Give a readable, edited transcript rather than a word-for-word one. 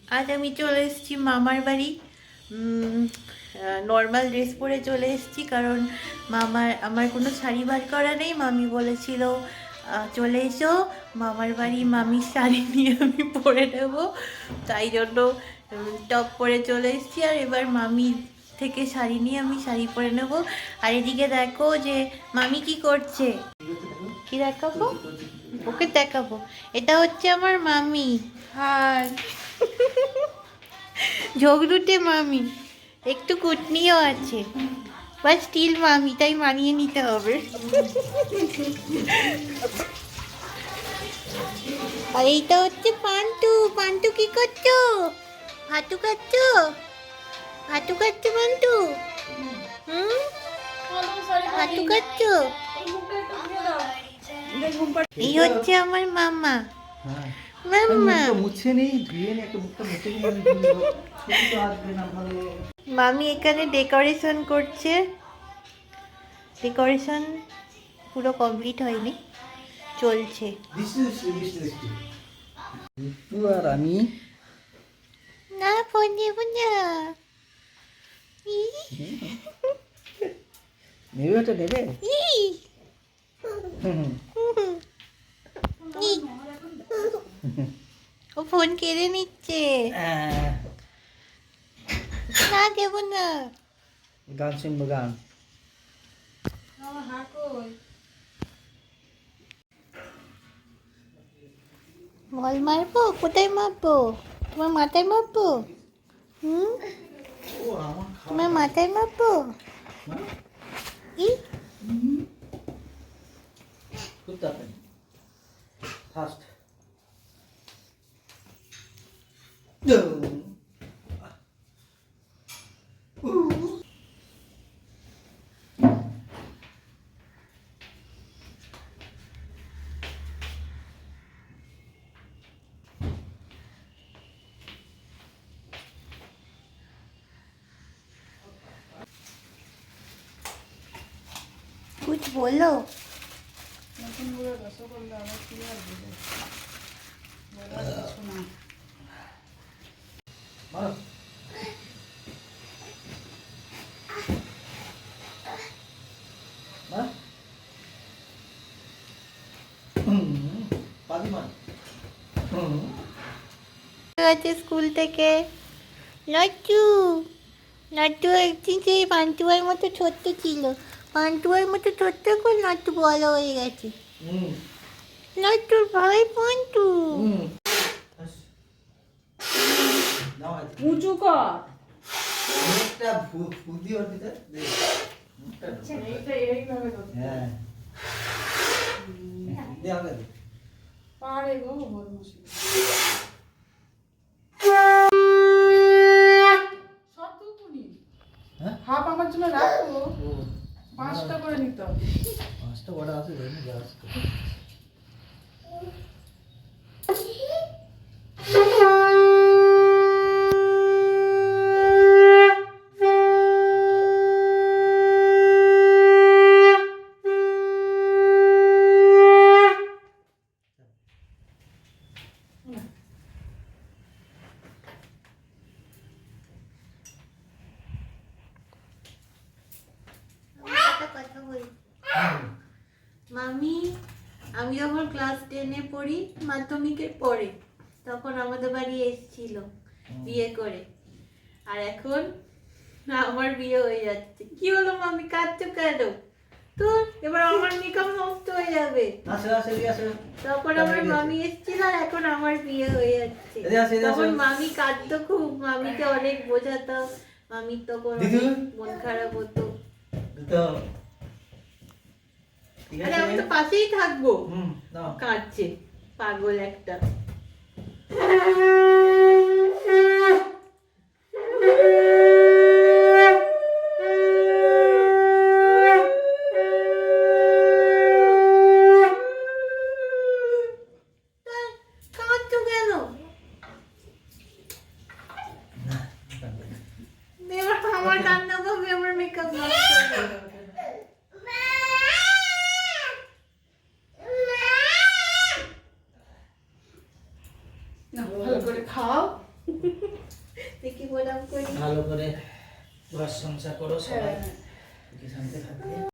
আজ আমি চলে এসেছি মামার বাড়ি। নর্মাল ড্রেস পরে চলে এসেছি, কারণ আমার কোনো শাড়ি বার করা নেই। মামি বলেছিল চলে এসো মামার বাড়ি, মামির শাড়ি নিয়ে আমি পরে নেবো। তাই জন্য টপ পরে চলে এসেছি। আর এবার মামি থেকে শাড়ি নিয়ে আমি শাড়ি পরে নেব। আর এদিকে দেখো যে মামি কি করছে। কি দেখাবো? ওকে দেখাবো। এটা হচ্ছে আমার মামি। হাই। ঝগড়ুটে মামি, একটু কুটনিও আছে, বা স্টিল মামি, তাই মানিয়ে নিতে হবে। আর এইটা হচ্ছে পান্টু। পান্টু কি করছো? ভাতু খাচ্ছো? ভাতু খাচ্ছো পান্টু? হুম, ভাতু খাচ্ছো? এই হচ্ছে আমার মামা। মামা, মুছে নেই, ধুয়ে নেই, একটা মুখটা মুছে নিয়ে তো আসবে না ভালো। মামি এখানে ডেকোরেশন করছে। ডেকোরেশন পুরো কমপ্লিট হয়নি, চলছে। আর আমি না, ফোন দেবো না। নেবে, ওটা নেবে। ও ফোন কেড়ে নিচ্ছে। না, দেবো না। গান শুনবো, গান। বল মারবো? কোথায় মারবো? তোমার মাথায় মারবো? হুম, তোমার মাথায় মারবো? ই, খুব তাড়াতাড়ি, ফাস্ট। कुछ बोलो। আছে স্কুল থেকে লাড্ডু। লাড্ডু একদিন সেই পান্টুয়ার মতো ছোট্ট ছিল, পান্টুয়ার মতো ছোট্ট করে লাড্ডু বড় হয়ে গেছে। লাড্ডুর ভাই পান্টু। উঁচু কর। মুখটা ফুদি হতে দে। মুখটা এইটা এইভাবে করতে হ্যাঁ, দে আমাকে দে। পারে গো বদমাশি। সবটুকুনি হ্যাঁ, হাফ আমার জন্য রাখো। ও 5টা করে নিতে হবে। 5টা বড় আছে, জানি গ্লাস। কথা বলি। মামি, আমি যখন ক্লাস 10-এ পড়ি, মাধ্যমিকের পরে, তখন আমাদের বাড়ি এসেছিল বিয়ে করে। আর এখন আমার বিয়ে হয়ে যাচ্ছে। কি হলো মামি, কাঁদছো কেন? তো এবার আমার মেকআপ নষ্ট হয়ে যাবে। আসে আসে আসে। তখন আমার মামি এসেছিল, আর এখন আমার বিয়ে হয়ে যাচ্ছে। তখন মামি কাঁদতো খুব, মামিকে অনেক বোঝাতাম, মামির তখন অনেক মন খারাপ হতো। আরে আমি তো পাশেই থাকবো। কাঁদছে পাগল একটা। কাঁদছো কেন? এবার আমার কান্না পাবে, আমার মেকআপ নষ্ট হয়ে যাবে। না ভালো করে খা। লাভ করি। ভালো করে ঘর সংসার করো সবাই হ্যাঁ। সুখে শান্তি থাকবে।